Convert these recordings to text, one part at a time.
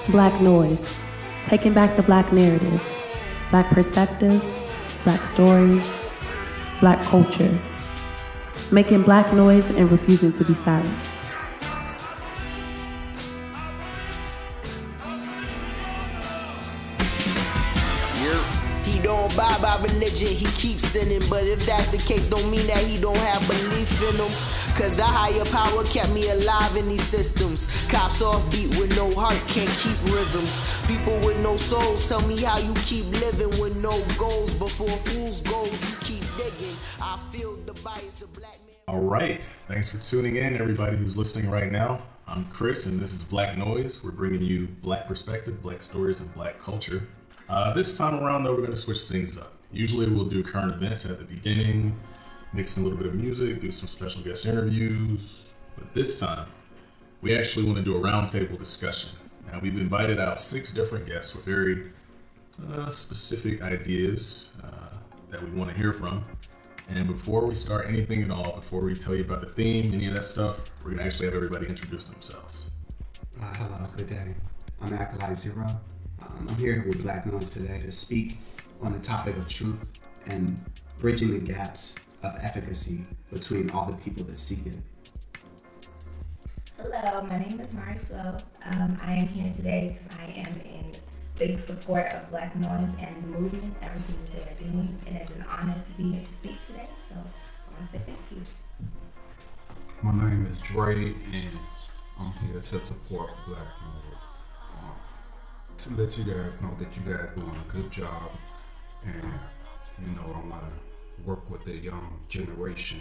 Black Noize, taking back the Black narrative, Black perspective, Black stories, Black culture, making Black noise and refusing to be silenced. He don't abide by religion, he keeps sinning. But if that's the case, don't mean that he don't have belief in them. Cause the higher power kept me alive in these systems. Cops offbeat with no heart, can't keep rhythms. People with no souls, tell me how you keep living with no goals. Before fools go, you keep digging. I feel the bias of black man. All right, thanks for tuning in, everybody who's listening right now. I'm Chris, and this is Black Noize. We're bringing you Black perspective, Black stories, and Black culture. This time around, though, we're going to switch things up. Usually we'll do current events at the beginning, mix in a little bit of music, do some special guest interviews. But this time, we actually want to do a roundtable discussion. Now, we've invited out 6 different guests with very specific ideas that we want to hear from. And before we start anything at all, before we tell you about the theme, any of that stuff, we're going to actually have everybody introduce themselves. Hello, good day. I'm Aquatic Society. I'm here with Black Noize today to speak on the topic of truth and bridging the gaps of efficacy between all the people that seek it. Hello, my name is Mari Flo. I am here today because I am in big support of Black Noize and the movement, everything that they are doing, and it's an honor to be here to speak today, so I want to say thank you. My name is Dre, and I'm here to support Black Noize. To let you guys know that you guys doing a good job, and I want to work with the young generation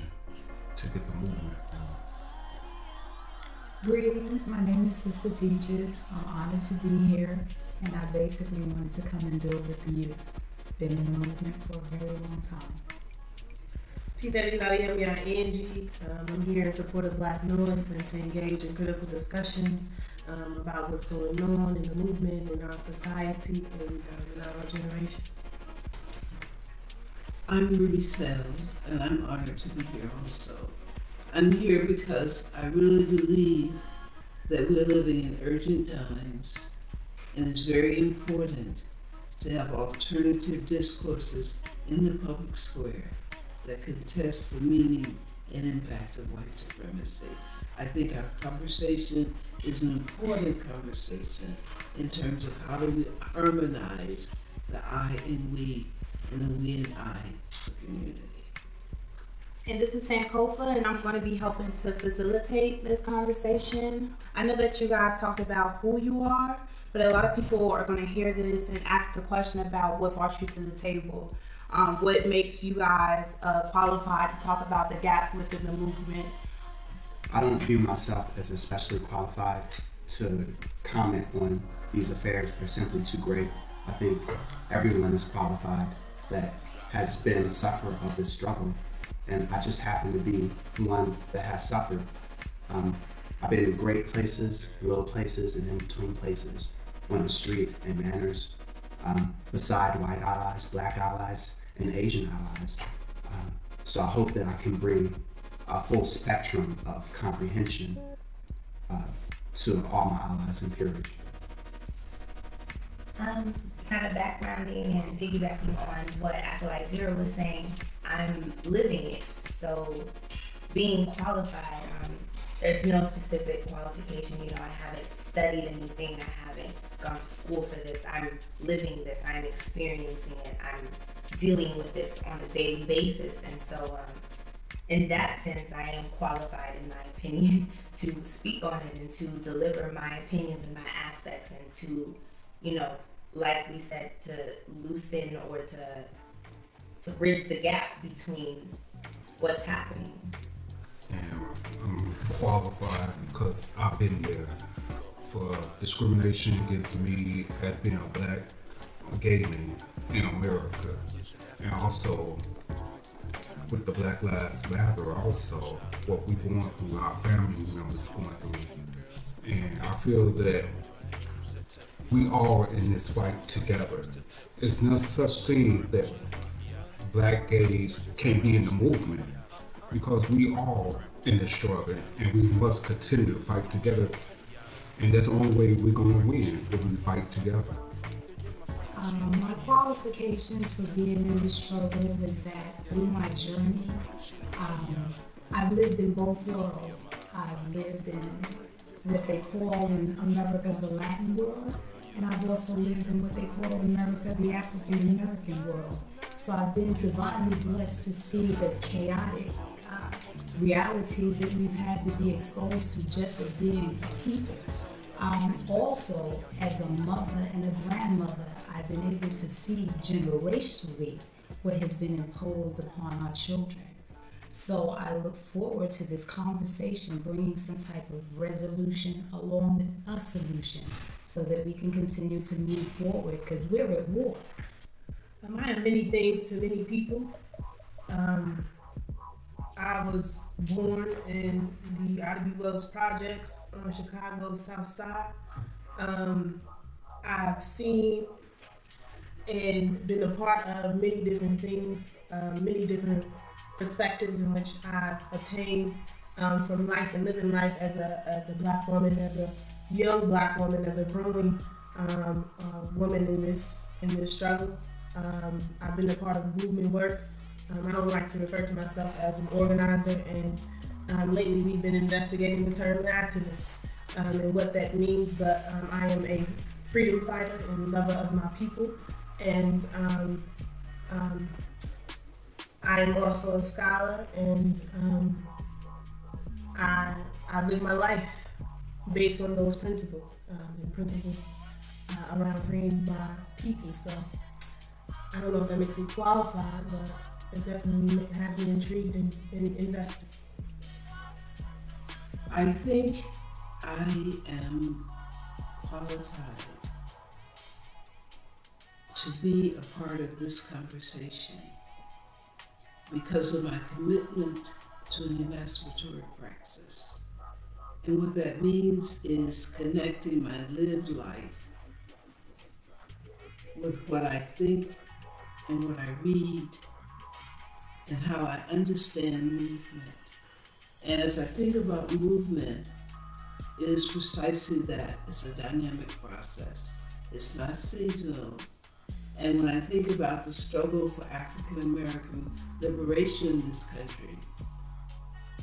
to get the movement going. Greetings, my name is Sista Features. I'm honored to be here, and I basically wanted to come and build with the youth. Been in the movement for a very long time. Peace everybody, I'm Angie. I'm here in support of Black Noize and to engage in critical discussions about what's going on in the movement, in our society, and in our generation. I'm Ruby Settle, and I'm honored to be here also. I'm here because I really believe that we're living in urgent times, and it's very important to have alternative discourses in the public square that contest the meaning and impact of white supremacy. I think our conversation is an important conversation in terms of how do we harmonize the I and we and the we and I community. And this is Sankofa, and I'm going to be helping to facilitate this conversation. I know that you guys talked about who you are, but a lot of people are going to hear this and ask the question about what brought you to the table. What makes you guys qualified to talk about the gaps within the movement? I don't view myself as especially qualified to comment on these affairs. They're simply too great. I think everyone is qualified that has been a sufferer of this struggle, and I just happen to be one that has suffered. I've been in great places, low places, and in between places, on the street and manners, beside white allies, black allies, and Asian allies. So I hope that I can bring a full spectrum of comprehension to all my allies and peers. Kind of backgrounding and piggybacking on what Acolyte Zero was saying, I'm living it. So being qualified, there's no specific qualification. I haven't studied anything. I haven't gone to school for this. I'm living this. I'm experiencing it. I'm dealing with this on a daily basis. And so in that sense, I am qualified, in my opinion, to speak on it and to deliver my opinions and my aspects and to, like we said, to loosen or to bridge the gap between what's happening. And I'm qualified because I've been there for discrimination against me as being a black gay man in America, and also with the Black Lives Matter, also what we're going through, our family members going through. And I feel that we all in this fight together. There's no such thing that black gays can't be in the movement, because we all in this struggle, and we must continue to fight together And that's the only way we're going to win, if we fight together. My qualifications for being in the struggle was that through my journey, I've lived in both worlds. I've lived in what they call in America the Latin world, and I've also lived in what they call in America the African American world. So I've been divinely blessed to see the chaotic realities that we've had to be exposed to just as being people. Also, as a mother and a grandmother, I've been able to see generationally what has been imposed upon our children. So I look forward to this conversation bringing some type of resolution along with a solution so that we can continue to move forward, because we're at war. I am many things to many people. I was born in the Ida B. Wells projects on Chicago's South Side. I've seen and been a part of many different things, many different perspectives in which I've attained from life and living life as a Black woman, as a young Black woman, as a growing woman in this struggle. I've been a part of movement work. I don't like to refer to myself as an organizer, and lately we've been investigating the term activist and what that means, but I am a freedom fighter and lover of my people, and I am also a scholar, and I live my life based on those principles, and principles around freeing my people. So I don't know if that makes me qualified, but it definitely has me intrigued and invested. I think I am qualified to be a part of this conversation because of my commitment to an emancipatory praxis. And what that means is connecting my lived life with what I think and what I read and how I understand movement. And as I think about movement, it is precisely that. It's a dynamic process. It's not seasonal. And when I think about the struggle for African American liberation in this country,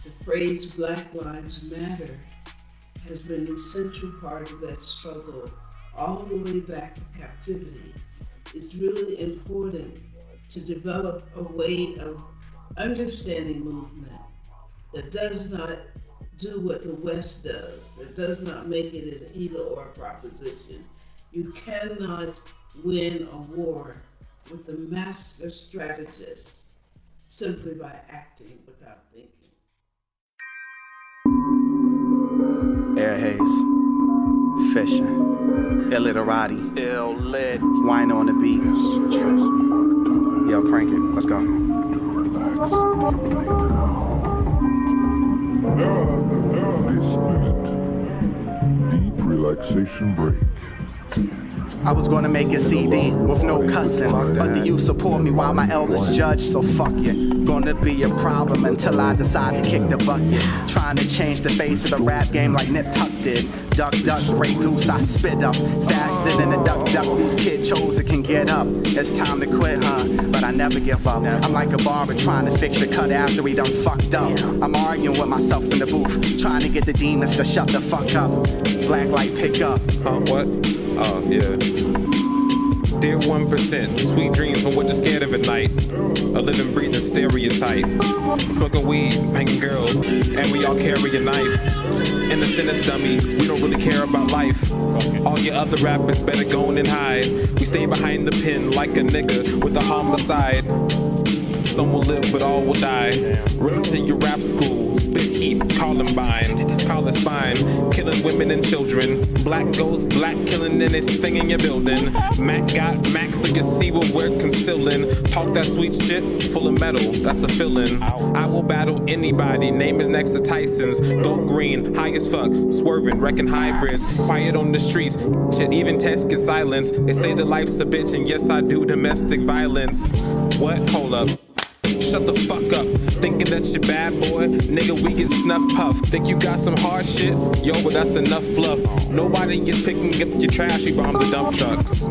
the phrase Black Lives Matter has been an essential part of that struggle all the way back to captivity. It's really important to develop a way of understanding movement that does not do what the West does, that does not make it an either or proposition. You cannot win a war with a master strategist simply by acting without thinking. Air haze, fishing, illiterati, ill lit, wine on the beat. Yo, crank it, let's go. This minute, deep relaxation break. I was gonna make a CD with no cussing, but do you support me while my elders judge? So fuck you. Gonna be a problem until I decide to kick the bucket. Trying to change the face of the rap game like Nip Tuck did. Duck, duck, Grey Goose, I spit up faster than the duck, duck whose kid chose it can get up. It's time to quit, huh? But I never give up. I'm like a barber trying to fix your cut after we done fucked up. I'm arguing with myself in the booth, trying to get the demons to shut the fuck up. Black light pick up. Huh, what? Oh, yeah. Dear 1%, sweet dreams from what you're scared of at night. A living, breathing stereotype. Smoking weed, banging girls, and we all carry a knife. Innocent as dummy, we don't really care about life. All your other rappers better go and hide. We stay behind the pen like a nigga with a homicide. Some will live, but all will die. Run to your rap school, spit heat, Columbine, call it spine, killing women and children. Black goes black, killing anything in your building. Mac got Mac, so you see what we're concealing. Talk that sweet shit, full of metal, that's a feeling. I will battle anybody, name is next to Tyson's. Go green, high as fuck, swerving, wrecking hybrids. Quiet on the streets, shit, even test get silence. They say that life's a bitch, and yes, I do domestic violence. What? Hold up. Shut the fuck up. Thinking that you're bad, boy, nigga, we get snuff puff. Think you got some hard shit? Yo, but that's enough fluff. Nobody gets picking up your trash, we bomb the dump trucks.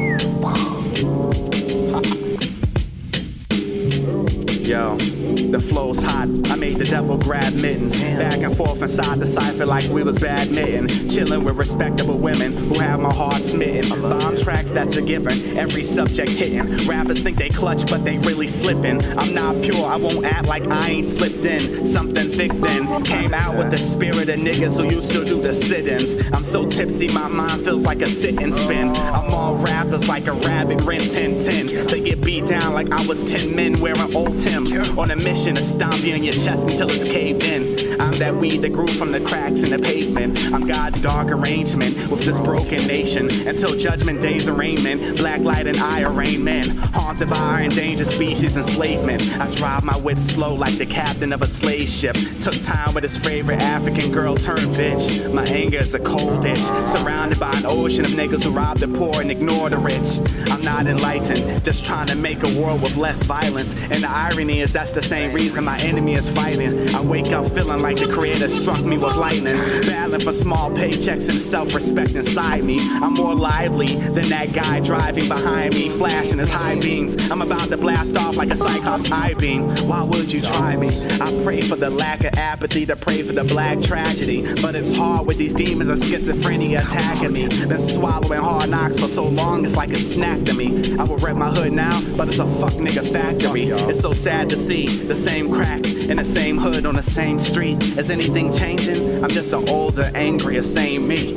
Yo, the flow's hot. I made the devil grab mittens. Back and forth inside the cipher like we was badminton. Chilling with respectable women who have my heart smitten. Bomb tracks that's a given, every subject hitting. Rappers think they clutch, but they really slipping. I'm not pure, I won't act like I ain't slipped in. Something thick then. Came out with the spirit of niggas who used to do the sit-ins. I'm so tipsy, my mind feels like a sit and spin. I'm all rappers like a rabbit, Rin Tin Tin. They get beat down like I was 10 men wearing old Timbs. On a mission to stomp you in your chest until it's caved in. I'm that weed that grew from the cracks in the pavement. I'm God's dark arrangement with this broken nation. Until judgment day's arraignment, black light and I arraign men. Haunted by our endangered species enslavement. I drive my whip slow like the captain of a slave ship. Took time with his favorite African girl turned bitch. My anger is a cold ditch, surrounded by an ocean of niggas who rob the poor and ignore the rich. I'm not enlightened, just trying to make a world with less violence. And the irony is that's the same reason my enemy is fighting. I wake up feeling like the creator struck me with lightning. Battling for small paychecks and self-respect inside me. I'm more lively than that guy driving behind me, flashing his high beams. I'm about to blast off like a Cyclops eye beam. Why would you try me? I pray for the lack of apathy, to pray for the black tragedy. But it's hard with these demons of schizophrenia attacking me. Been swallowing hard knocks for so long, it's like a snack to me. I will rep my hood now, but it's a fuck nigga factory. It's so sad to see the same cracks in the same hood on the same street. Is anything changing? I'm just an older, angrier, same me.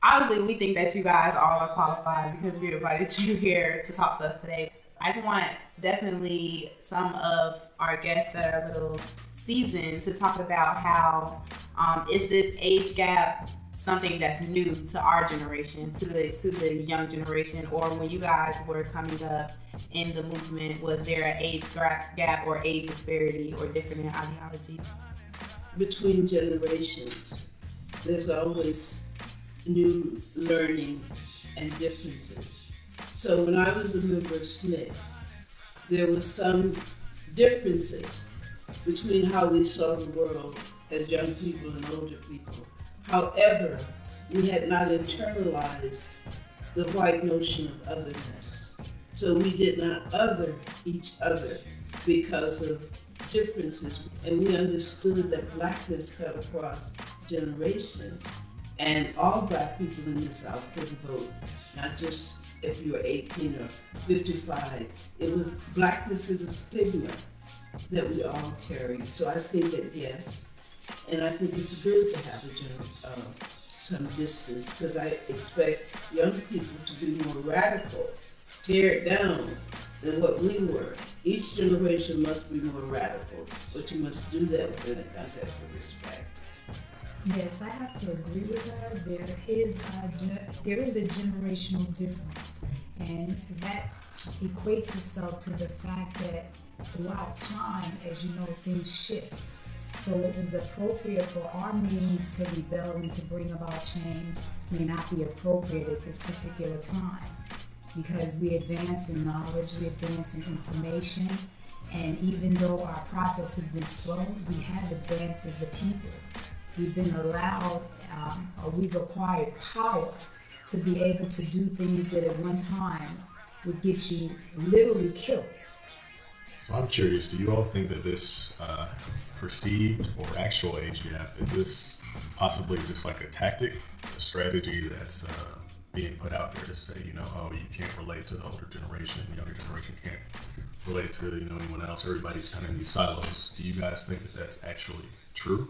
Obviously, we think that you guys all are qualified because we invited you here to talk to us today. I just want definitely some of our guests that are a little seasoned to talk about how is this age gap something that's new to our generation, to the young generation, or when you guys were coming up in the movement, was there an age gap or age disparity or different in ideology? Between generations, there's always new learning and differences. So when I was a member of SNCC, there were some differences between how we saw the world as young people and older people. However, we had not internalized the white notion of otherness. So we did not other each other because of differences. And we understood that blackness cut across generations. And all black people in the South could vote, not just if you were 18 or 55. It was, blackness is a stigma that we all carry. So I think that yes, and I think it's good to have some distance, because I expect young people to be more radical, tear it down than what we were. Each generation must be more radical, but you must do that within the context of respect. Yes, I have to agree with her. There is a generational difference, and that equates itself to the fact that throughout time, as you know, things shift. So it was appropriate for our means to rebel and to bring about change may not be appropriate at this particular time, because we advance in knowledge, we advance in information, and even though our process has been slow, we have advanced as a people. We've been allowed, or we've acquired power to be able to do things that at one time would get you literally killed. So I'm curious, do you all think that this perceived or actual age gap, is this possibly just like a tactic, a strategy that's being put out there to say, you know, oh, you can't relate to the older generation, the younger generation can't relate to, you know, anyone else, everybody's kind of in these silos. Do you guys think that that's actually true?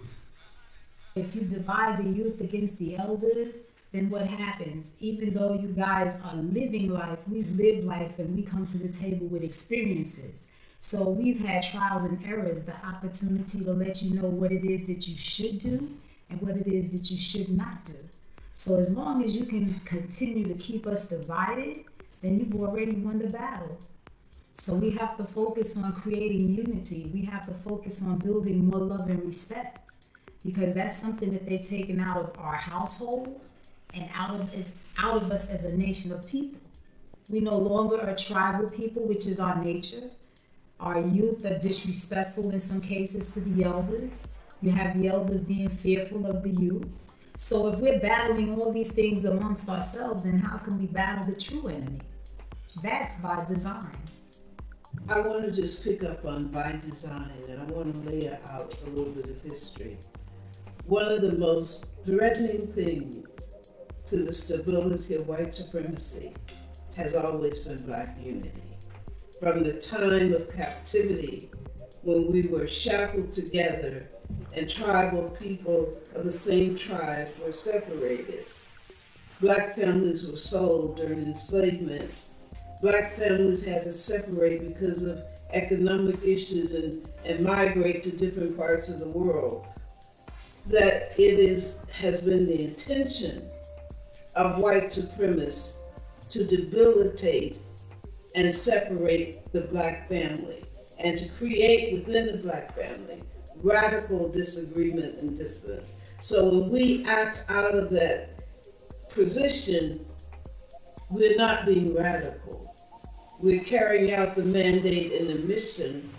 If you divide the youth against the elders, then what happens? Even though you guys are living life, we've lived life, and we come to the table with experiences. So we've had trial and errors, the opportunity to let you know what it is that you should do and what it is that you should not do. So as long as you can continue to keep us divided, then you've already won the battle. So we have to focus on creating unity. We have to focus on building more love and respect. because that's something that they've taken out of our households and out of us as a nation of people. We no longer are tribal people, which is our nature. Our youth are disrespectful in some cases to the elders. You have the elders being fearful of the youth. So if we're battling all these things amongst ourselves, then how can we battle the true enemy? That's by design. I want to just pick up on by design, and I want to lay out a little bit of history. One of the most threatening things to the stability of white supremacy has always been Black unity. From the time of captivity, when we were shackled together and tribal people of the same tribe were separated. Black families were sold during enslavement. Black families had to separate because of economic issues and migrate to different parts of the world. That has been the intention of white supremacists to debilitate and separate the Black family and to create within the Black family radical disagreement and dissonance. So when we act out of that position, we're not being radical. We're carrying out the mandate and the mission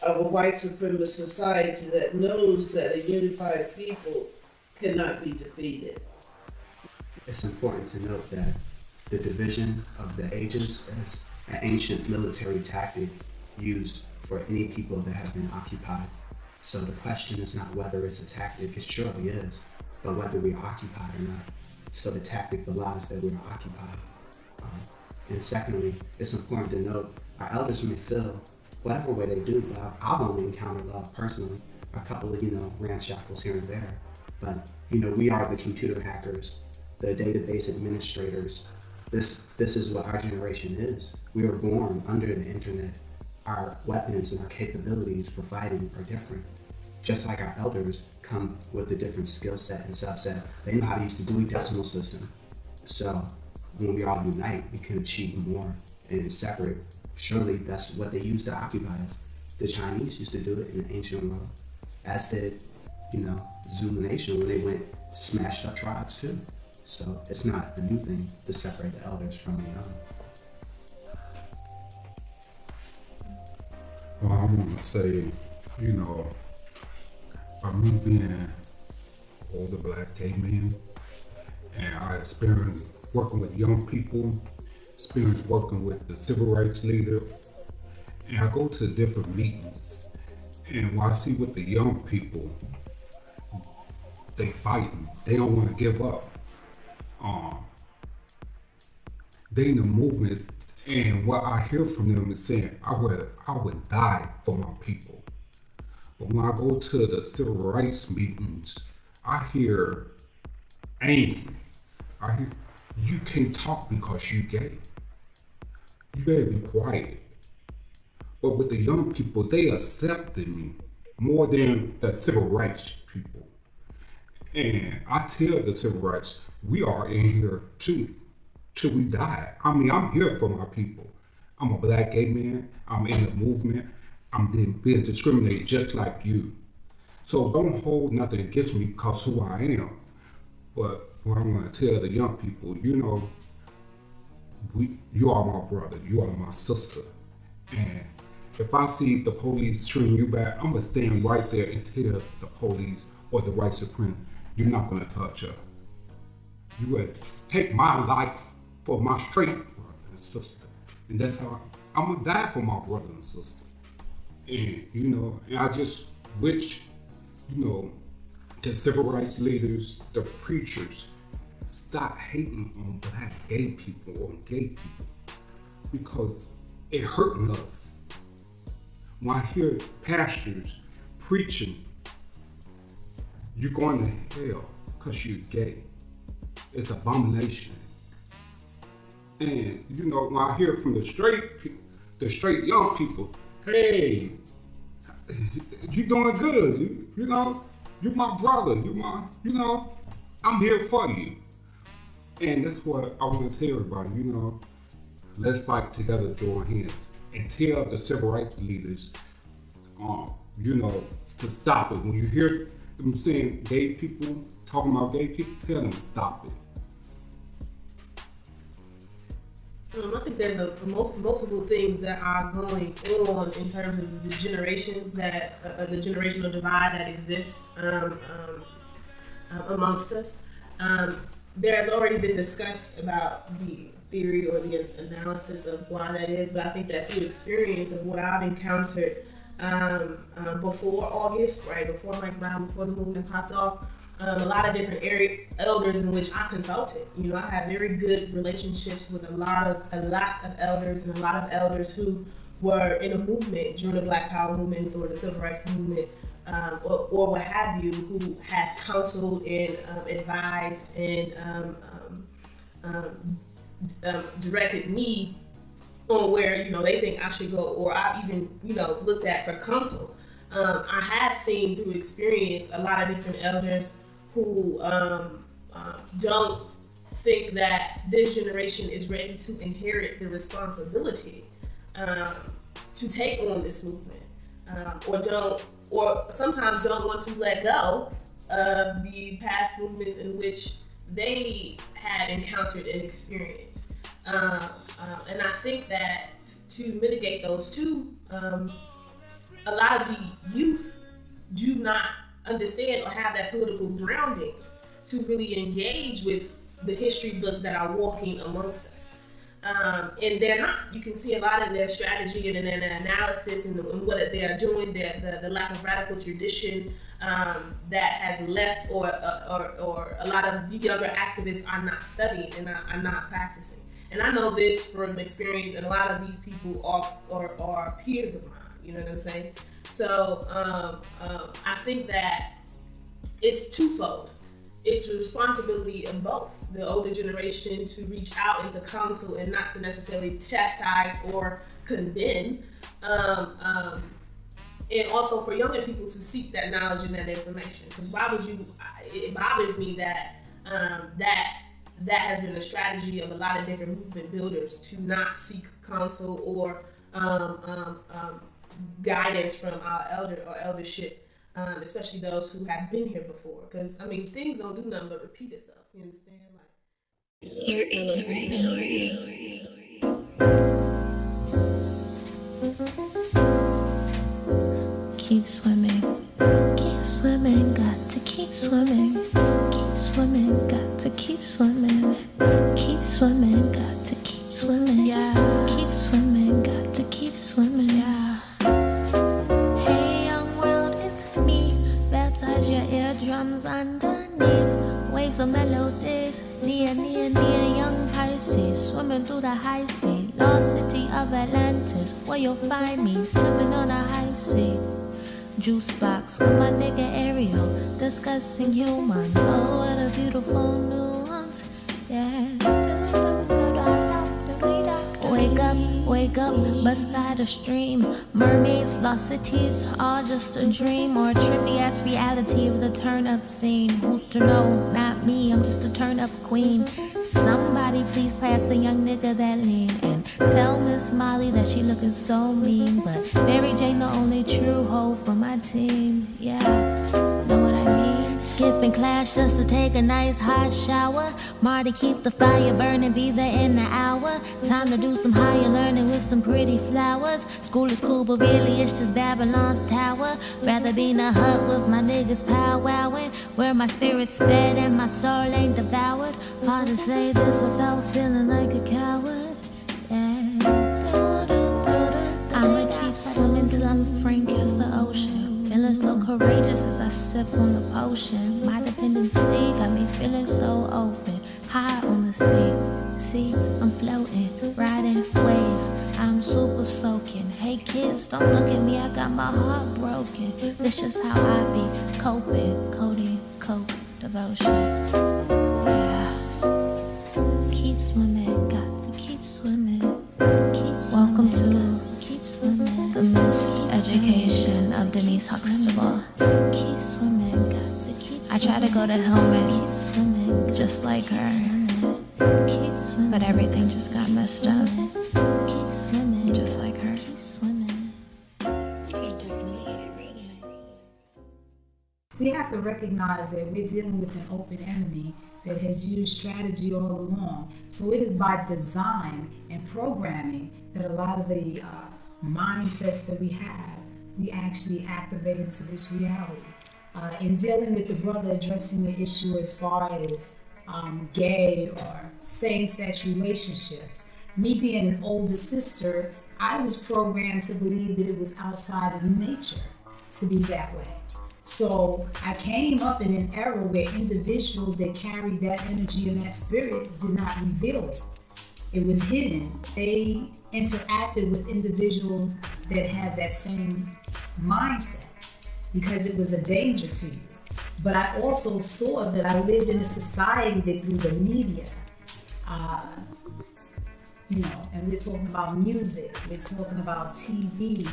of a white supremacist society that knows that a unified people cannot be defeated. It's important to note that the division of the ages is an ancient military tactic used for any people that have been occupied. So the question is not whether it's a tactic, it surely is, but whether we're occupied or not. So the tactic belies that we're occupied. And secondly, it's important to note our elders may feel whatever way they do, but I've only encountered love personally, a couple of, ramshackles here and there. But, we are the computer hackers, the database administrators. This is what our generation is. We were born under the internet. Our weapons and our capabilities for fighting are different. Just like our elders come with a different skill set and subset, they know how to use the Dewey Decimal System. So when we all unite, we can achieve more and separate. Surely that's what they used to occupy us. The Chinese used to do it in the ancient world, as did, Zulu Nation when they went smashed up tribes too. So it's not a new thing to separate the elders from the young. Well, I want to say, by me being older Black gay man, and I experienced working with young people, experienced working with the civil rights leader, and I go to different meetings, and what I see with the young people, they fighting, they don't want to give up. They in the movement, and what I hear from them is saying, I would die for my people. But when I go to the civil rights meetings, I hear anger. I hear, you can't talk because you gay. You better be quiet. But with the young people, they accepted me more than the civil rights people. And I tell the civil rights, we are in here too, till we die. I mean, I'm here for my people. I'm a Black gay man. I'm in the movement. I'm being discriminated just like you. So don't hold nothing against me because who I am. But what I'm going to tell the young people, you are my brother. You are my sister. And if I see the police treating you bad, I'm going to stand right there and tell the police or the white supreme, you're not going to touch her. You would take my life for my straight brother and sister. And that's how I'm going to die for my brother and sister. And, and I just wish, the civil rights leaders, the preachers, stop hating on Black gay people or gay people because it hurting us. When I hear pastors preaching, you're going to hell because you're gay. It's an abomination. And, when I hear from the straight young people, hey, you doing good, you're my brother, I'm here for you. And that's what I want to tell everybody, let's fight together, join hands, and tell the civil rights leaders, to stop it. When you hear I'm seeing gay people talking about gay people, tell them stop it. I think there's multiple things that are going on in terms of the generations that the generational divide that exists amongst us. There has already been discussed about the theory or the analysis of why that is, but I think that through experience of what I've encountered before August, right before Mike Brown, before the movement popped off. A lot of different area elders in which I consulted. You know, I had very good relationships with a lot of elders and a lot of elders who were in a movement during the Black Power movement or the Civil Rights movement, or what have you, who have counseled and advised and directed me on where they think I should go, or I've even looked at for counsel. I have seen through experience a lot of different elders who don't think that this generation is ready to inherit the responsibility to take on this movement, or sometimes don't want to let go of the past movements in which they had encountered and experienced. And I think that to mitigate those two, a lot of the youth do not understand or have that political grounding to really engage with the history books that are walking amongst us. And they're not. You can see a lot of their strategy and their analysis and what they are doing, the lack of radical tradition that has left, or a lot of the younger activists are not studying and are not practicing. And I know this from experience, and a lot of these people are peers of mine. You know what I'm saying? So I think that it's twofold. It's a responsibility of both the older generation to reach out and to counsel and not to necessarily chastise or condemn, and also for younger people to seek that knowledge and that information. Because why would you? It bothers me that that has been a strategy of a lot of different movement builders to not seek counsel or guidance from our eldership, especially those who have been here before. Because things don't do nothing but repeat itself. You understand? Keep swimming, got to keep swimming. Keep swimming, got to keep swimming. Keep swimming, got to keep swimming. Yeah. Keep swimming, got to keep swimming. Yeah. Hey, young world, it's me. Baptize your eardrums underneath. Waves of melodies, near, young Pisces, swimming through the high sea. Lost city of Atlantis, where you'll find me, sipping on a high sea. Juice box with my nigga Ariel, discussing humans. Oh, what a beautiful nuance, yeah. Wake up, beside a stream. Mermaids, lost cities, all just a dream, or a trippy ass reality of the turn up scene. Who's to know? Not me, I'm just a turn up queen. Somebody please pass a young nigga that lean, and tell Miss Molly that she looking so mean. But Mary Jane the only true hoe for my team, yeah. Know what I mean? Skipping class just to take a nice hot shower. Marty keep the fire burning, be there in an hour. Time to do some higher learning with some pretty flowers. School is cool, but really it's just Babylon's tower. Rather be in a hut with my niggas powwowing, where my spirit's fed and my soul ain't devoured. Hard to say this without feeling like a coward, yeah. I'ma keep swimming till I'm frank as the ocean. Feeling so courageous as I sip on the potion. My dependency got me feeling so open. High on the sea, see, I'm floating, riding waves. I'm super soaking. Hey kids, don't look at me, I got my heart broken. This just how I be coping, coding, coke, devotion. Yeah. Keep swimming, got to keep swimming. Welcome to the mist education of Denise Huxtable. I try to go to Hillman just like her, but everything just got messed up just like her. We have to recognize that we're dealing with an open enemy that has used strategy all along. So it is by design and programming that a lot of the mindsets that we have, we actually activate into this reality. In dealing with the brother addressing the issue as far as gay or same-sex relationships, me being an older sister, I was programmed to believe that it was outside of nature to be that way. So I came up in an era where individuals that carried that energy and that spirit did not reveal it. It was hidden. They interacted with individuals that had that same mindset because it was a danger to you. But I also saw that I lived in a society that through the media, and we're talking about music, we're talking about TV,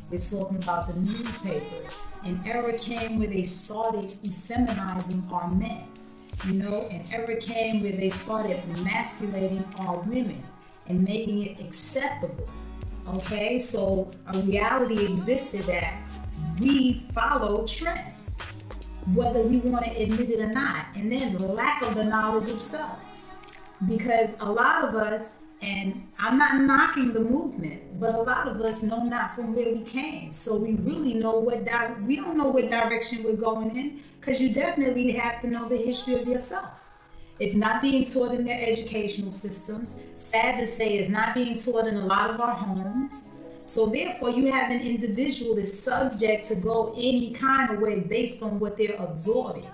we're talking about the newspapers. An era came where they started effeminizing our men, an era came where they started emasculating our women and making it acceptable. Okay, so a reality existed that we follow trends, whether we want to admit it or not, and then the lack of the knowledge of self. Because a lot of us, and I'm not knocking the movement, but a lot of us know not from where we came. So we really know we don't know what direction we're going in, because you definitely have to know the history of yourself. It's not being taught in their educational systems. Sad to say, it's not being taught in a lot of our homes. So therefore, you have an individual that's subject to go any kind of way based on what they're absorbing.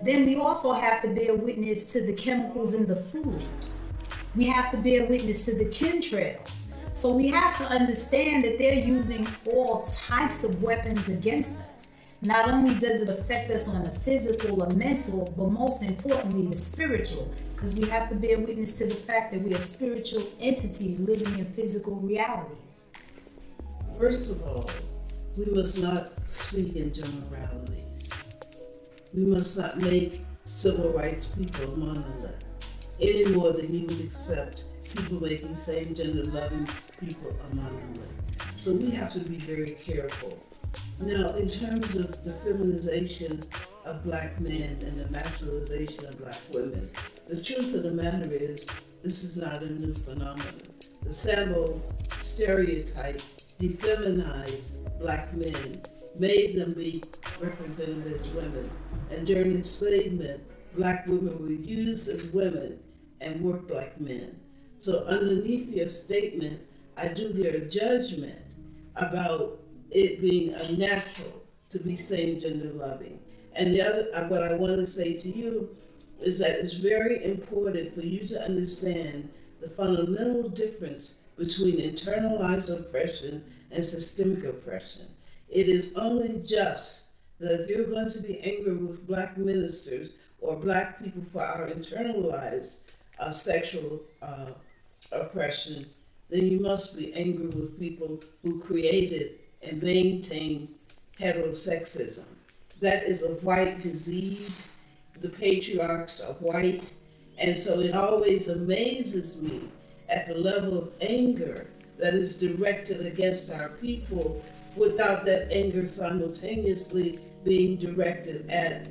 Then we also have to bear witness to the chemicals in the food. We have to bear witness to the chemtrails. So we have to understand that they're using all types of weapons against us. Not only does it affect us on the physical or mental, but most importantly, the spiritual, because we have to bear witness to the fact that we are spiritual entities living in physical realities. First of all, we must not speak in generalities. We must not make civil rights people a monolith any more than you would accept people making same-gender loving people a monolith. So we have to be very careful. Now, in terms of the feminization of black men and the masculinization of black women, the truth of the matter is this is not a new phenomenon. The Sambo stereotype defeminized black men, made them be represented as women, and during enslavement, black women were used as women and worked like men. So underneath your statement, I do hear a judgment about it being unnatural to be same-gender loving. And the other, what I want to say to you is that it's very important for you to understand the fundamental difference between internalized oppression and systemic oppression. It is only just that if you're going to be angry with black ministers or black people for our internalized sexual oppression, then you must be angry with people who created and maintain heterosexism. That is a white disease. The patriarchs are white. And so it always amazes me at the level of anger that is directed against our people without that anger simultaneously being directed at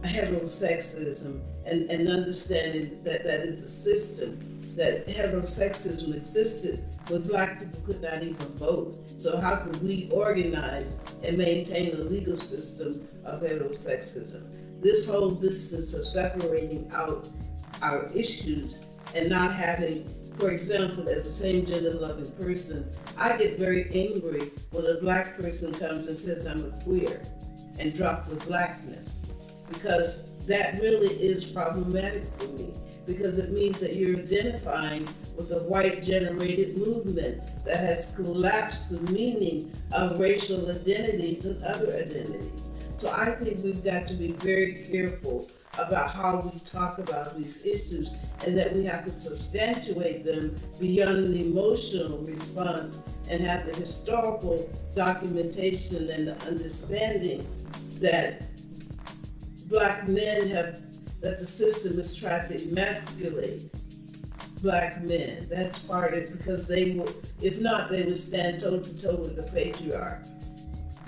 heterosexism and understanding that that is a system, that heterosexism existed when black people could not even vote. So how could we organize and maintain a legal system of heterosexism? This whole business of separating out our issues and not having, for example, as a same-gender loving person, I get very angry when a black person comes and says I'm a queer and drop the blackness, because that really is problematic for me, because it means that you're identifying with a white-generated movement that has collapsed the meaning of racial identities and other identities. So I think we've got to be very careful about how we talk about these issues, and that we have to substantiate them beyond an emotional response and have the historical documentation and the understanding that black men that the system has tried to emasculate black men. That's part of it, because they will, if not, they would stand toe to toe with the patriarch.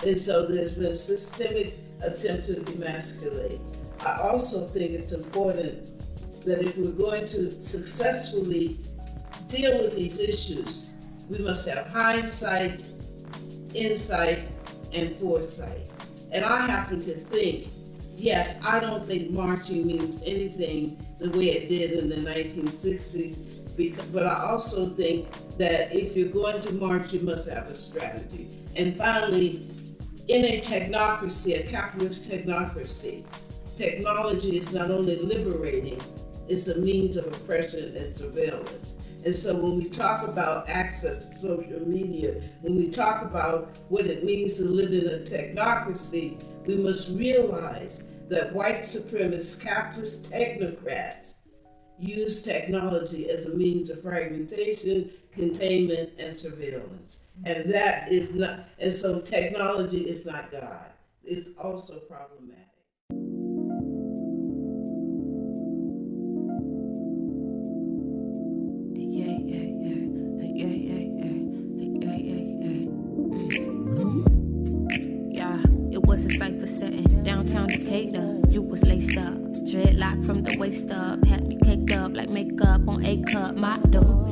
And so there's been a systemic attempt to emasculate. I also think it's important that if we're going to successfully deal with these issues, we must have hindsight, insight, and foresight. And I happen to think, yes, I don't think marching means anything the way it did in the 1960s, but I also think that if you're going to march, you must have a strategy. And finally, in a technocracy, a capitalist technocracy, technology is not only liberating, it's a means of oppression and surveillance. And so when we talk about access to social media, when we talk about what it means to live in a technocracy, we must realize that white supremacist capitalist technocrats use technology as a means of fragmentation, containment, and surveillance. And that is not, and so technology is not God. It's also problematic. Cypher setting downtown Decatur. You was laced up, dreadlock from the waist up, had me caked up like makeup on A cup. My dough,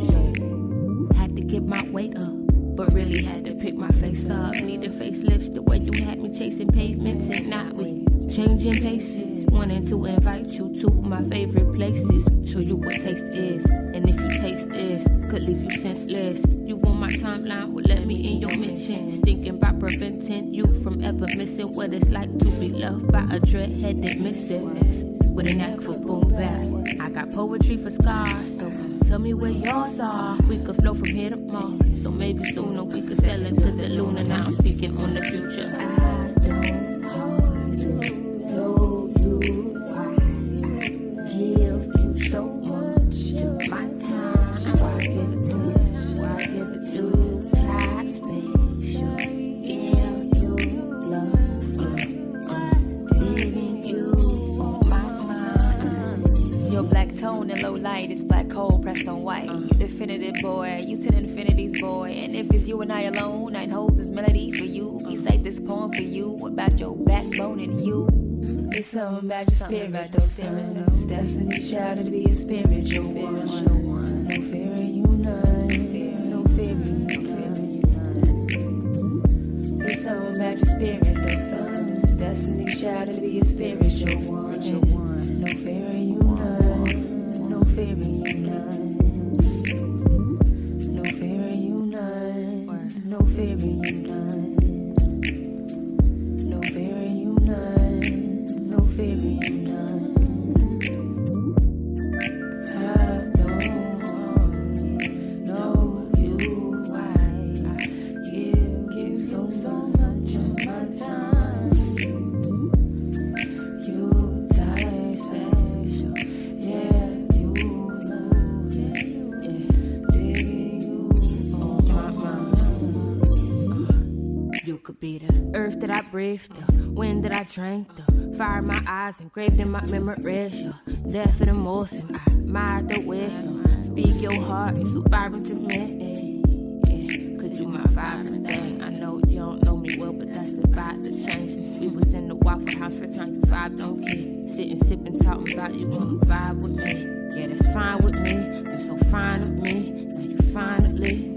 had to get my weight up, but really had to pick my face up. Needed facelifts the way you had me chasing pavements and not with changing paces. Wanting to invite you to my favorite places, show you what taste is, and if you taste this, could leave you senseless. You on my timeline, will let me in your mentions. Thinking about preventing you from ever missing what it's like to be loved by a dread-headed mistress with a knack for boom bap. I got poetry for scars, so tell me where yours are. We could flow from here to Mars, so maybe sooner we could sail into the lunar. Now I'm speaking on the future. I don't know you. I give you so much of my time. Why give it to you? Why give it to you? Time special. Yeah, you love me. Digging you on my mind. Your black tone and low light is black coal pressed on white. You definitive boy, you 10 infinities boy. And if it's you and I alone, I'd hold this melody for you. Recite this poem for you about your backbone and you. It's something about your spirit, those serenades. Destiny child to be a spiritual one. No fear in you none. No fear in you none. It's something about your spirit, those sons. Destiny child to be a spiritual one. No fear in you none. No fear in you none. No fear in you none. No fear in you none. No fear in you none. No fear in you none. I don't know you. I give so much of my time. You type special, yeah. You love, digging you on my mind. You could be the earth that I breathed, the wind that I drank, the fire in my eyes engraved in my memory. Your death and emotion, I admire the wisdom. Speak your heart, you're so vibrant to me. Could you my vibrant thing? I know you don't know me well, but that's about to change. We was in the Waffle House for time, you vibe don't care. Sitting, sipping, talking about you wanna vibe with me. Yeah, that's fine with me. You're so fine with me. Now you finally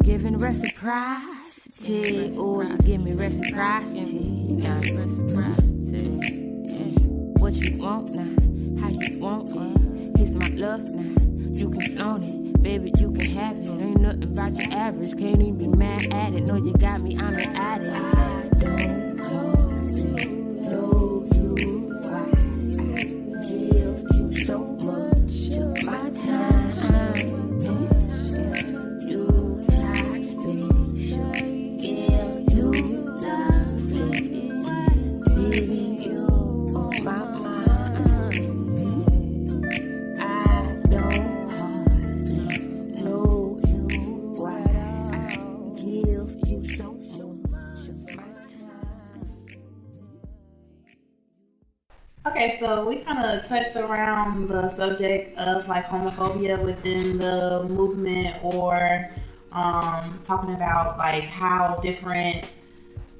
giving reciprocity. Oh, you give me reciprocity. Now reciprocity. Yeah. What you want now? How you want it? Here's my love now. You can flaunt it, baby. You can have it. Ain't nothing about your average. Can't even be mad at it. No, you got me. I'm an addict. I don't know you. I give you so much of my time. Okay, so we kind of touched around the subject of like homophobia within the movement, or talking about like how different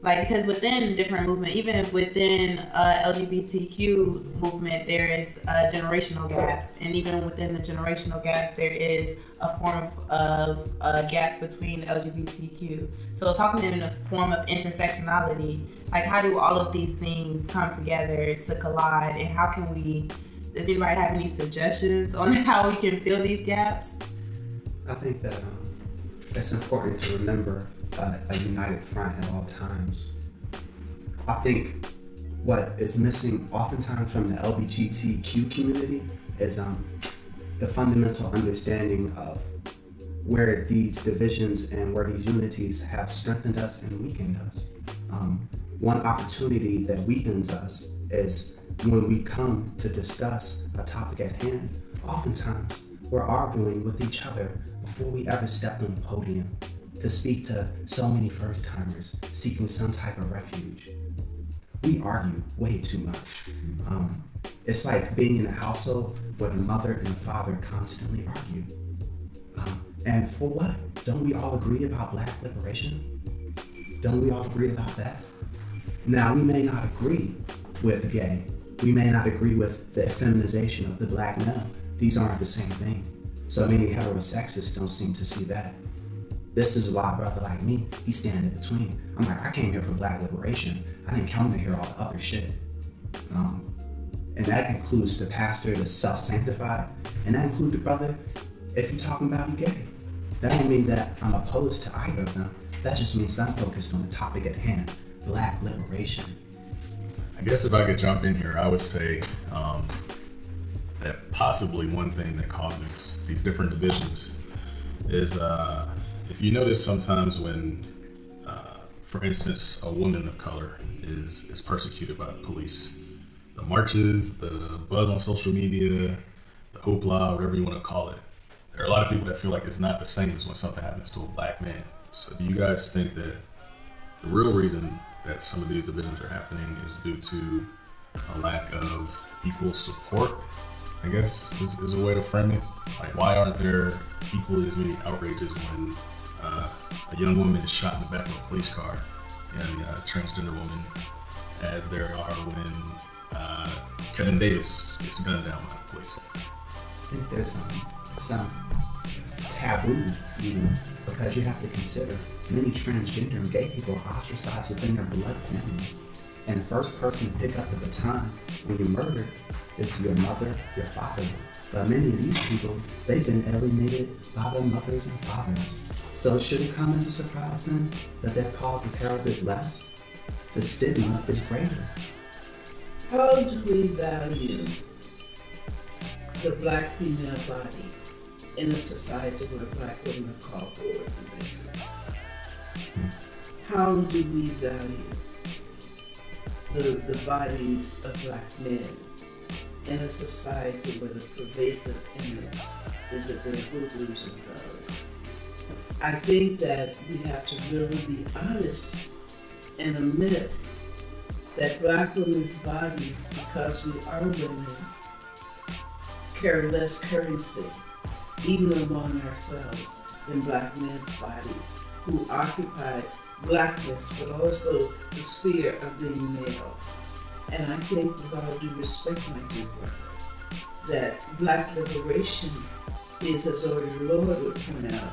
Like, because within different movement, even within LGBTQ movement, there is generational gaps, and even within the generational gaps, there is a form of gaps between LGBTQ. So talking in a form of intersectionality, like how do all of these things come together to collide, and how can we? Does anybody have any suggestions on how we can fill these gaps? I think that it's important to remember a united front at all times. I think what is missing oftentimes from the LGBTQ community is the fundamental understanding of where these divisions and where these unities have strengthened us and weakened us. One opportunity that weakens us is when we come to discuss a topic at hand. Oftentimes, we're arguing with each other before we ever stepped on the podium to speak to so many first-timers seeking some type of refuge. We argue way too much. It's like being in a household where the mother and the father constantly argue. And for what? Don't we all agree about Black liberation? Don't we all agree about that? Now, we may not agree with gay. We may not agree with the feminization of the Black male. These aren't the same thing. So many heterosexists don't seem to see that. This is why a brother like me, he stand in between. I'm like, I came here for Black liberation. I didn't come to hear all the other shit. And that includes the pastor, the self-sanctified, and that includes the brother, if you're talking about you gay. That don't mean that I'm opposed to either of them. That just means that I'm focused on the topic at hand, Black liberation. I guess if I could jump in here, I would say that possibly one thing that causes these different divisions is if you notice sometimes when, for instance, a woman of color is persecuted by the police, the marches, the buzz on social media, the hoopla, whatever you want to call it, there are a lot of people that feel like it's not the same as when something happens to a Black man. So do you guys think that the real reason that some of these divisions are happening is due to a lack of equal support, I guess is a way to frame it? Like, why aren't there equally as many outrages when a young woman is shot in the back of a police car and a transgender woman, as there are when Kevin Davis gets gunned down by the police? I think there's some taboo, because you have to consider many transgender and gay people are ostracized within their blood family. And the first person to pick up the baton when you're murdered is your mother, your father. But many of these people, they've been alienated by their mothers and fathers. So should it come as a surprise then that their cause is heralded less? The stigma is greater. How do we value the Black female body in a society where Black women are called boys and bitches? How do we value the bodies of Black men in a society where the pervasive image is that they're hooligans and thugs? I think that we have to really be honest and admit that Black women's bodies, because we are women, carry less currency, even among ourselves, than Black men's bodies, who occupy Blackness, but also the sphere of being male. And I think, with all due respect, my dear brother, that Black liberation is, as Lord would point out,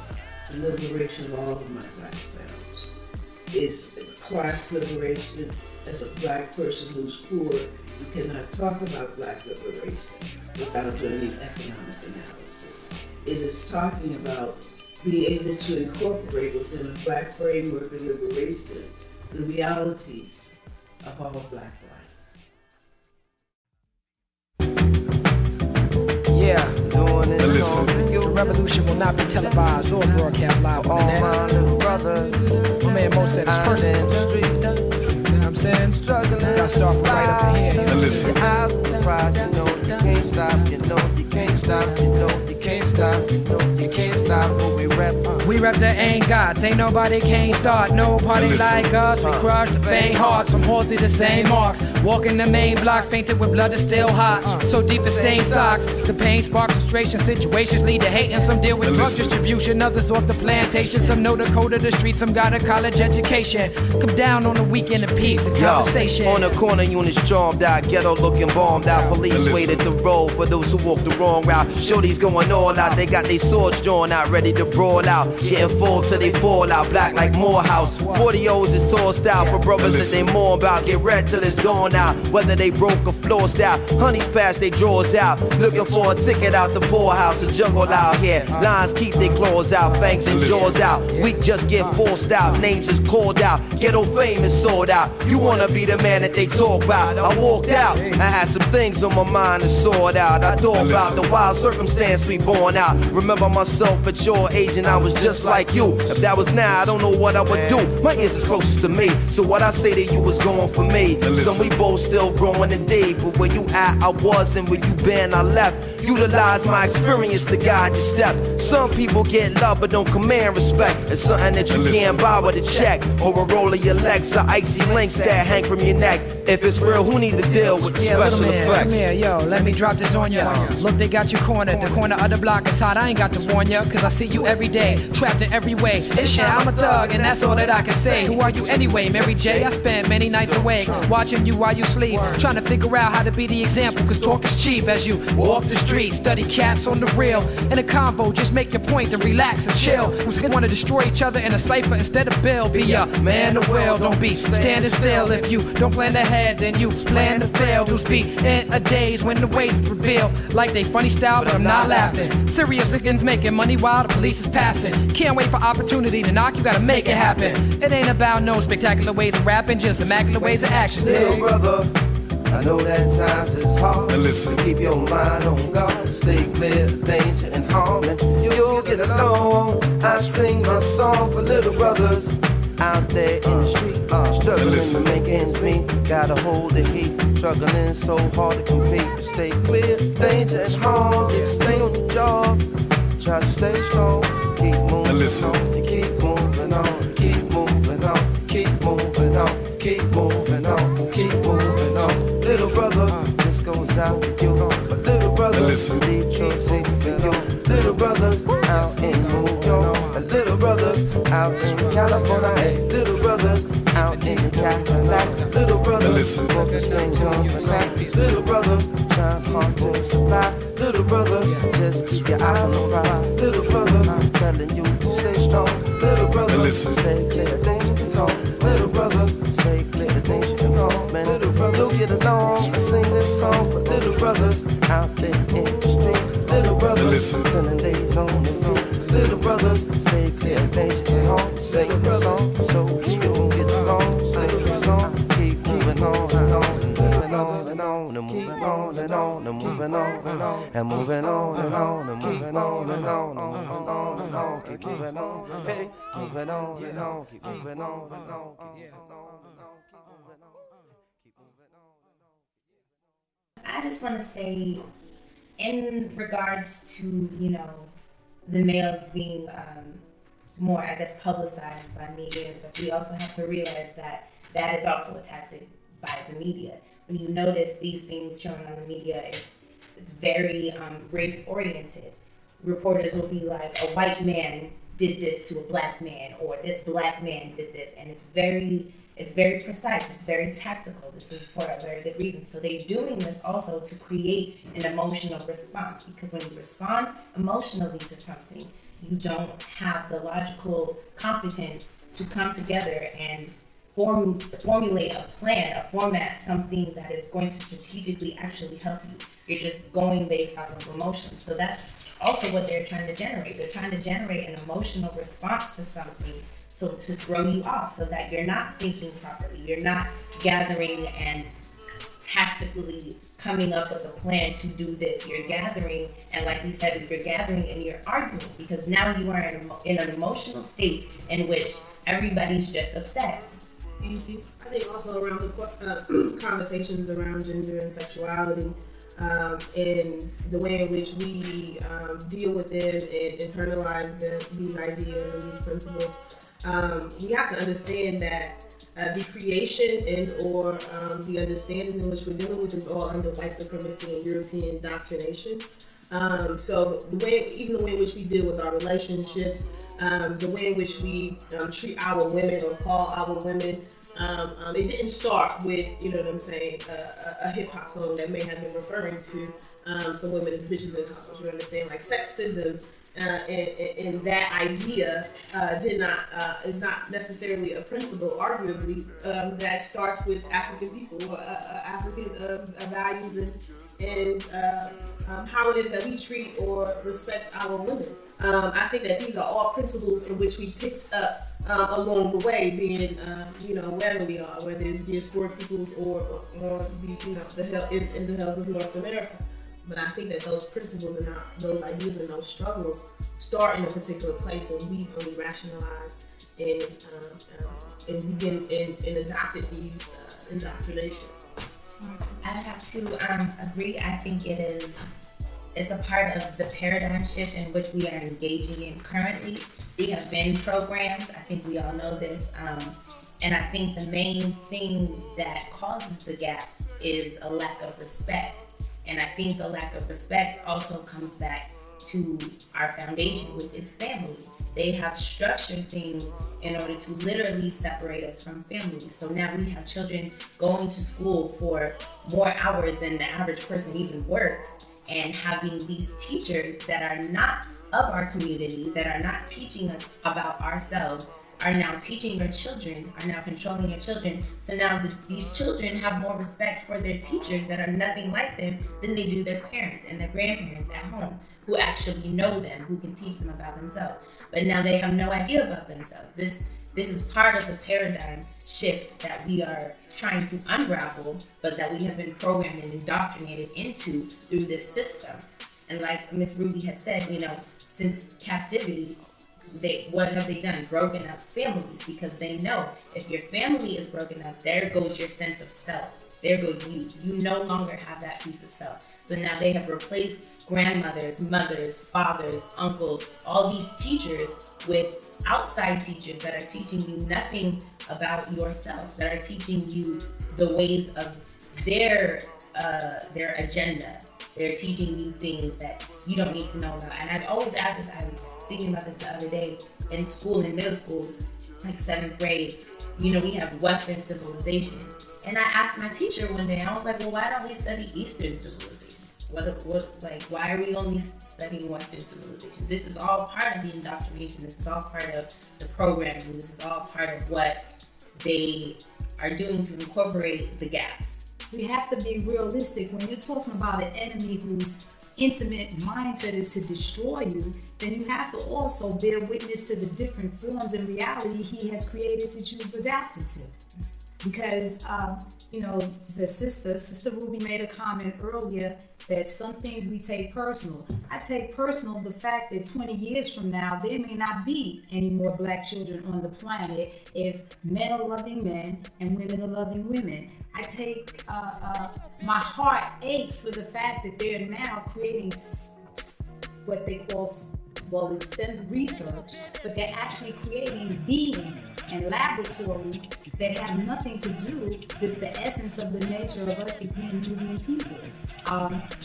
the liberation of all of my Black selves. It's class liberation. As a Black person who's poor, you cannot talk about Black liberation without doing an economic analysis. It is talking about being able to incorporate within a Black framework of liberation the realities of all Black life. Yeah, doing this song for you. The revolution will not be televised or broadcast live on the net. My man Mo said it's personal. You know what I'm saying? Gotta start from right up in here. Listen. Eyes on the prize, you know you can't stop. You know you can't stop. You know you can't stop. You know you can't stop. When we rap, We rep the ain't gods, ain't nobody can't start. No party like us, we crush the faint hearts. From halls to the same marks. Walking the main blocks, painted with blood that's still hot. So deep it stains socks. The pain sparks frustration, situations lead to hate. And some deal with drug distribution, others off the plantation. Some know the code of the street, some got a college education. Come down on the weekend and peep the conversation. On the corner, units charmed out, ghetto looking bombed out. Police waited the road for those who walked the wrong route. Shorties going all out, they got their swords drawn out, ready to brawl out. Getting full till they fall out, black like Morehouse. 40-O's is tossed out for brothers that they more about. Get red till it's dawn out, whether they broke or flossed out. Honeys pass they drawers out, looking for a ticket out the poorhouse. A jungle out here, lions keep their claws out, fangs and jaws out. Weak just get forced out, names is called out. Ghetto fame is sold out. You wanna be the man that they talk about. I walked out, I had some things on my mind to sort out. I thought about the wild circumstance we born out. Remember myself at your age and I was just like you. If that was now, I don't know what I would do. My ears is closest to me, so what I say to you was going for me. So we both still growing today, but where you at, I was, and where you been, I left. Utilize my experience to guide your step. Some people get love but don't command respect. It's something that you can't buy with a check or a roll of your legs, or icy links that hang from your neck. If it's real, who need to deal with the special effects? Come here, yo, let me drop this on ya. Look, they got you cornered. The corner of the block is hot. I ain't got to warn ya, cause I see you every day, trapped in every way. It's shit, I'm a thug, and that's all that I can say. Who are you anyway, Mary J? I spent many nights awake, watching you while you sleep, trying to figure out how to be the example, cause talk is cheap. As you walk the street, study cats on the real. In a convo, just make your point and relax and chill. Who's gonna wanna destroy each other in a cipher instead of Bill? Be a man of will, don't be standing still. If you don't plan ahead, then you plan to fail. Dudes be in a daze when the ways reveal like they funny style, but I'm not laughing. Serious niggas making money while the police is passing. Can't wait for opportunity to knock, you gotta make it happen. It ain't about no spectacular ways of rapping, just immaculate ways of action. Little brother, I know that times is hard. To keep your mind on God, stay clear of danger and harm, and you'll get along. I sing my song for little brothers out there in the street, struggling to make ends meet. Gotta hold the heat, struggling so hard to compete. Stay clear, danger and harm. Stay on the job, try to stay strong. Keep moving on, you keep moving on, keep moving on, keep moving on, keep moving on, keep moving on. Little brother, this goes out to you. But little brother, Detroit City for you. Little brothers out in New York, and little brothers out in California. Hey, little brothers out in the Cadillac. Little brothers focusing on the night. Little brother trying hard to supply. Little brother, just keep your eyes on the prize. Little brother, I'm telling you to stay strong. Little brother, stay clear of danger and harm. Little brother, stay clear of danger and harm. Man, little brother, you'll get along. I sing this song for little brothers out there in the street. Little brothers, turning days on the feet. Little brothers, stay clear of danger and harm. Sing the song so you don't get along. Sing the song, keep moving on and on and moving on and on and moving on and on and moving on and on and moving on and on and moving on and on and moving on and on. Keep moving on, hey, moving on and on, keep moving on and on. I just want to say, in regards to, the males being more, I guess, publicized by media and stuff, we also have to realize that that is also a tactic by the media. When you notice these things shown on the media, it's very race-oriented. Reporters will be like, a white man did this to a black man, or this black man did this, and it's very precise, it's very tactical. This is for a very good reason. So they're doing this also to create an emotional response, because when you respond emotionally to something, you don't have the logical competence to come together and formulate a plan, a format, something that is going to strategically actually help you. You're just going based off of emotions. So that's also what they're trying to generate. They're trying to generate an emotional response to something, so to throw you off, so that you're not thinking properly. You're not gathering and tactically coming up with a plan to do this. You're gathering, and like we said, you're gathering and you're arguing, because now you are in an emotional state in which everybody's just upset. Thank you. I think also around the conversations around gender and sexuality, and the way in which we deal with them and internalize these ideas and these principles, we have to understand that the creation and or the understanding in which we're dealing with is all under white supremacy and European indoctrination. So the way in which we deal with our relationships, the way in which we treat our women or call our women, it didn't start with, you know what I'm saying, a hip hop song that may have been referring to some women as bitches and hoes. You understand, like sexism and that idea is not necessarily a principle, arguably, that starts with African people or African values and how it is that we treat or respect our women. I think that these are all principles in which we picked up along the way, being wherever we are, whether it's diasporic peoples or in the hills of North America. But I think that those principles and those ideas and those struggles start in a particular place, and we only rationalize and begin and adopted these indoctrinations. I would have to agree. I think it's a part of the paradigm shift in which we are engaging in currently. We have been programmed. I think we all know this. And I think the main thing that causes the gap is a lack of respect. And I think the lack of respect also comes back to our foundation, which is family. They have structured things in order to literally separate us from family. So now we have children going to school for more hours than the average person even works, and having these teachers that are not of our community, that are not teaching us about ourselves, are now teaching your children, are now controlling your children. So now these children have more respect for their teachers that are nothing like them than they do their parents and their grandparents at home, who actually know them, who can teach them about themselves. But now they have no idea about themselves. This is part of the paradigm shift that we are trying to unravel, but that we have been programmed and indoctrinated into through this system. And like Miss Ruby had said, since captivity, what have they done? Broken up families, because they know if your family is broken up, there goes your sense of self. There goes you. You no longer have that piece of self. So now they have replaced grandmothers, mothers, fathers, uncles, all these teachers with outside teachers that are teaching you nothing about yourself, that are teaching you the ways of their agenda. They're teaching you things that you don't need to know about. And I've always asked this, I was thinking about this the other day, in school, in middle school, like 7th grade, we have Western civilization. And I asked my teacher one day, I was like, well, why don't we study Eastern civilization? Why are we only studying Western civilization? This is all part of the indoctrination. This is all part of the programming. This is all part of what they are doing to incorporate the gaps. We have to be realistic. When you're talking about an enemy whose intimate mindset is to destroy you, then you have to also bear witness to the different forms and reality he has created that you've adapted to. Because, the Sister Ruby made a comment earlier that some things we take personal. I take personal the fact that 20 years from now, there may not be any more Black children on the planet if men are loving men and women are loving women. I take, my heart aches for the fact that they're now creating what they call, it's STEM research, but they're actually creating beings and laboratories that have nothing to do with the essence of the nature of us as being human people.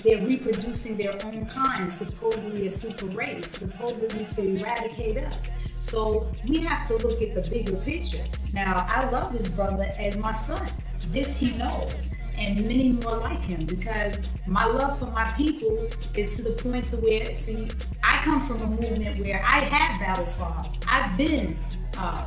They're reproducing their own kind, supposedly a super race, supposedly to eradicate us. So we have to look at the bigger picture. Now, I love this brother as my son. This he knows, and many more like him, because my love for my people is to the point to where, I come from a movement where I have battle scars. I've been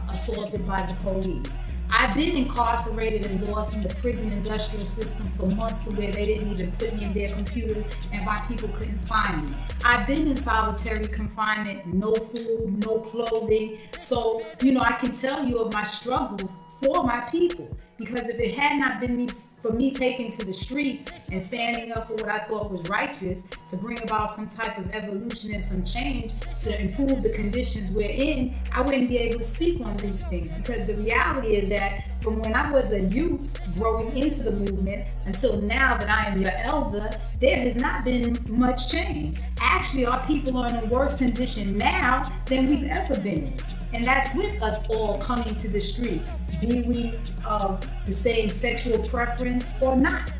assaulted by the police. I've been incarcerated and lost in the prison industrial system for months to where they didn't even put me in their computers and my people couldn't find me. I've been in solitary confinement, no food, no clothing. So, I can tell you of my struggles for my people, because if it had not been for me taking to the streets and standing up for what I thought was righteous to bring about some type of evolution and some change to improve the conditions we're in, I wouldn't be able to speak on these things, because the reality is that from when I was a youth growing into the movement until now that I am your elder, there has not been much change. Actually, our people are in a worse condition now than we've ever been in. And that's with us all coming to the street, be we of the same sexual preference or not.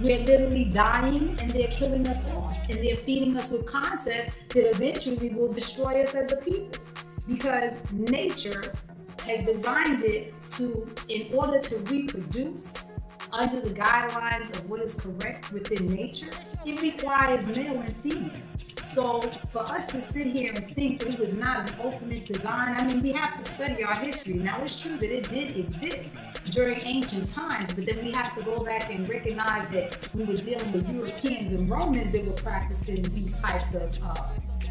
We're literally dying and they're killing us off, and they're feeding us with concepts that eventually will destroy us as a people. Because nature has designed it to, in order to reproduce under the guidelines of what is correct within nature, it requires male and female. So for us to sit here and think that it was not an ultimate design, I mean, we have to study our history. Now, it's true that it did exist during ancient times, but then we have to go back and recognize that we were dealing with Europeans and Romans that were practicing these types of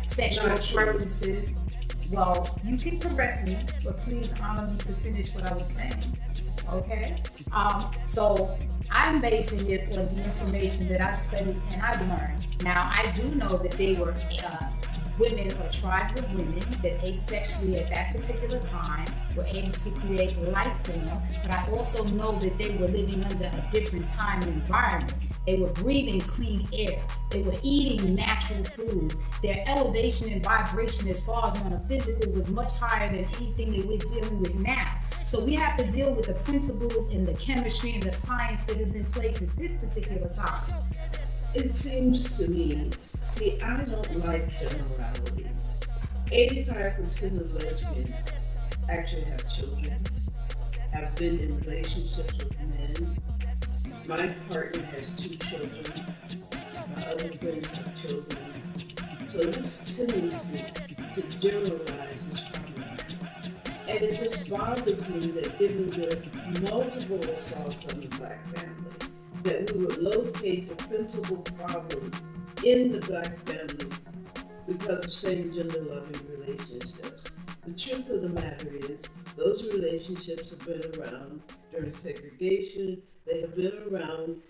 sexual preferences. Well, you can correct me, but please honor me to finish what I was saying. Okay? So I'm basing it on the information that I've studied and I've learned. Now, I do know that they were women or tribes of women that asexually at that particular time were able to create life form, but I also know that they were living under a different time and environment. They were breathing clean air. They were eating natural foods. Their elevation and vibration as far as on a physical was much higher than anything that we're dealing with now. So we have to deal with the principles and the chemistry and the science that is in place at this particular time. It seems to me, I don't like generalities. 85% of lesbians actually have children, have been in relationships with men. My partner has 2 children. My other friends have children. So this tendency to generalize is problematic. And it just bothers me that given the multiple assaults on the Black family, that we would locate the principal problem in the Black family because of same gender loving relationships. The truth of the matter is, those relationships have been around during segregation. They have been around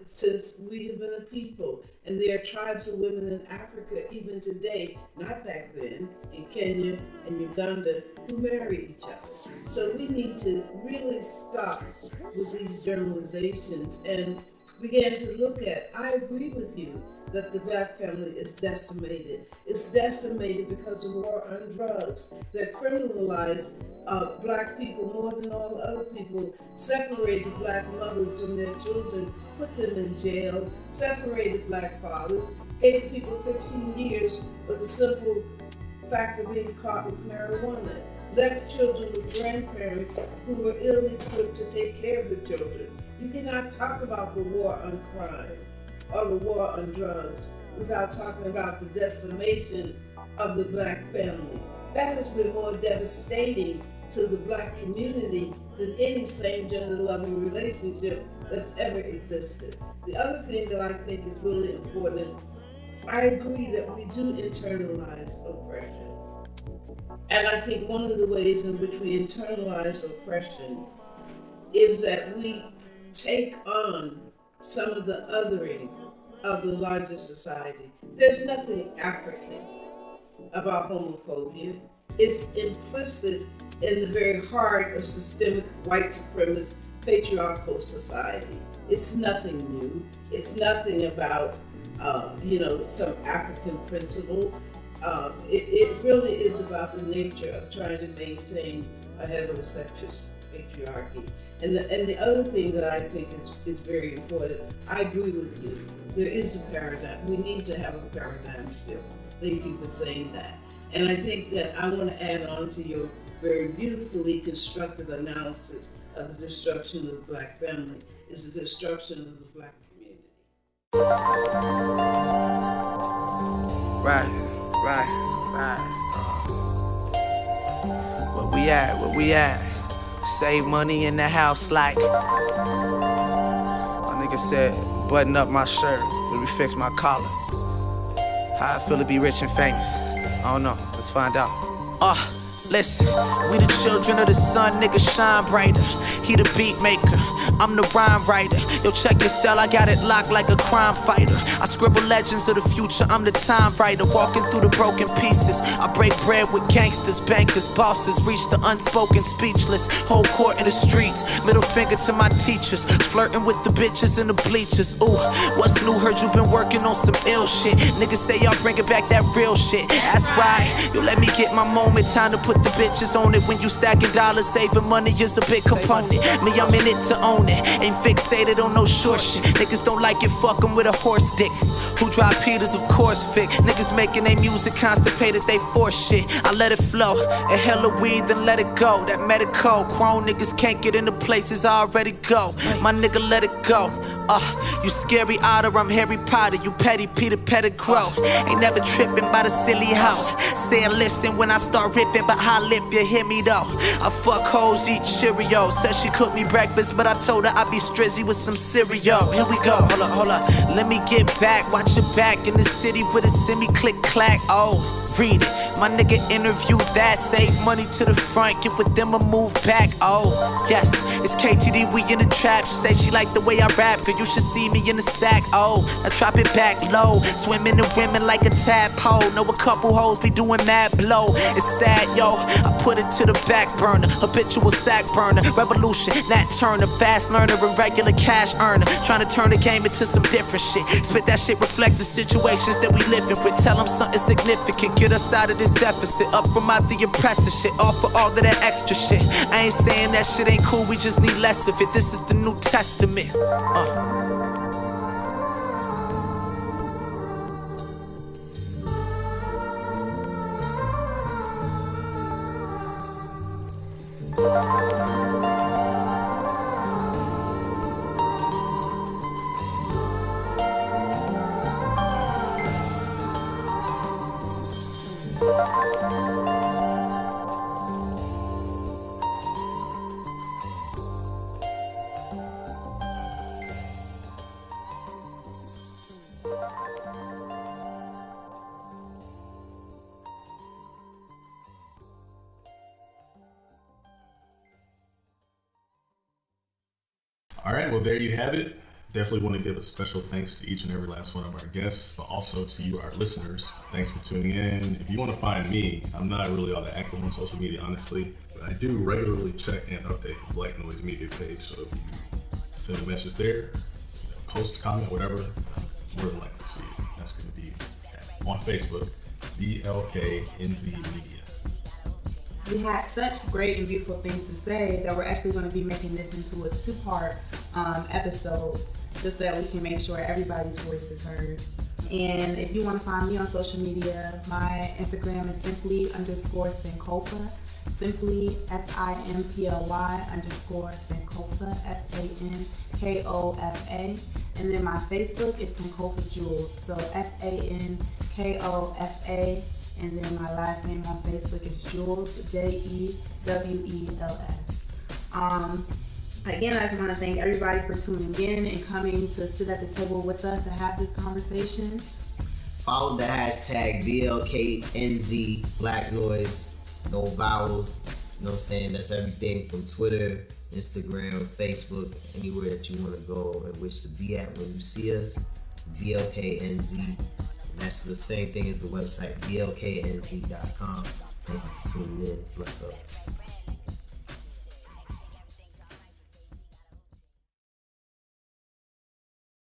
since we have been a people. And there are tribes of women in Africa, even today, not back then, in Kenya and Uganda, who marry each other. So we need to really stop with these generalizations and begin to look at, I agree with you, that the Black family is decimated. It's decimated because of war on drugs that criminalize Black people more than all other people, separated Black mothers from their children, put them in jail, separated Black fathers, gave people 15 years for the simple fact of being caught with marijuana, left children with grandparents who were ill-equipped to take care of the children. You cannot talk about the war on crime or the war on drugs without talking about the decimation of the Black family. That has been more devastating to the Black community than any same-gender loving relationship that's ever existed. The other thing that I think is really important, I agree that we do internalize oppression. And I think one of the ways in which we internalize oppression is that we take on some of the othering of the larger society. There's nothing African about homophobia. It's implicit in the very heart of systemic white supremacist patriarchal society. It's nothing new. It's nothing about, some African principle. It really is about the nature of trying to maintain a heterosexual patriarchy. And the other thing that I think is very important, I agree with you. There is a paradigm. We need to have a paradigm shift. Thank you for saying that. And I think that I want to add on to your very beautifully constructed analysis of the destruction of the Black family is the destruction of the Black community. Right. Where we at? Save money in the house like my nigga said, button up my shirt, let me fix my collar. How I feel to be rich and famous, I don't know, let's find out. Listen, we the children of the sun, nigga shine brighter. He the beat maker, I'm the rhyme writer. Yo, check your cell, I got it locked like a crime fighter. I scribble legends of the future, I'm the time writer. Walking through the broken pieces. I break bread with gangsters, bankers, bosses. Reach the unspoken, speechless. Whole court in the streets. Middle finger to my teachers. Flirting with the bitches in the bleachers. Ooh, what's new? Heard you been working on some ill shit. Niggas say y'all bringing back that real shit. That's right. Yo, let me get my moment. Time to put the bitches on it. When you stacking dollars, saving money is a big component. Me, I'm in it to own it. Ain't fixated on no short shit. Niggas don't like it, fuck 'em with a horse dick. Who drive Peters, of course, Vic. Niggas making they music constipated, they force shit. I let it flow. A hell of weed, then let it go. That medical, grown niggas can't get into places I already go. My nigga, let it go. You scary otter, I'm Harry Potter. You petty Peter Pettigrew. Ain't never tripping by the silly hoe. Say listen when I start ripping, but how if you hear me though? I fuck hoes, eat Cheerios. Said she cooked me breakfast, but I told her I'd be strizzy with some cereal. Here we go, hold up. Let me get back, watch your back in the city with a semi-click clack. Oh, read it. My nigga interviewed that. Save money to the front, get with them or move back. Oh, yes, it's KTD, we in the trap. She say she like the way I rap, girl, you should see me in the sack. Oh, I drop it back low, swimming in women like a tadpole. Know a couple hoes be doing mad blow. It's sad, yo, I put it to the back burner. Habitual sack burner, revolution, Nat Turner, fast learner and regular cash earner. Trying to turn the game into some different shit. Spit that shit, reflect the situations that we living with. Tell them something significant, get us out of this deficit. Up from out the oppressor shit, off for all of that extra shit. I ain't saying that shit ain't cool, we just need less of it. This is the New Testament. All right, well, there you have it. Definitely want to give a special thanks to each and every last one of our guests, but also to you, our listeners. Thanks for tuning in. If you want to find me, I'm not really all that active on social media, honestly, but I do regularly check and update the Black Noize media page. So if you send a message there, post, comment, whatever, I'm more than likely to see it. That's going to be on Facebook, BLKNZ Media. We had such great and beautiful things to say that we're actually going to be making this into a two-part episode, just so that we can make sure everybody's voice is heard. And if you want to find me on social media, my Instagram is simply_Sankofa, simply SIMPLY_Sankofa, SANKOFA. And then my Facebook is Sankofa Jules, so SANKOFA. And then my last name on Facebook is Jules, JEWELS. Again, I just want to thank everybody for tuning in and coming to sit at the table with us and have this conversation. Follow the hashtag BLKNZ Black Noize, no vowels. You know what I'm saying? That's everything from Twitter, Instagram, Facebook, anywhere that you want to go and wish to be at when you see us. BLKNZ. And that's the same thing as the website, blknz.com. Thank you for tuning in. Bless up.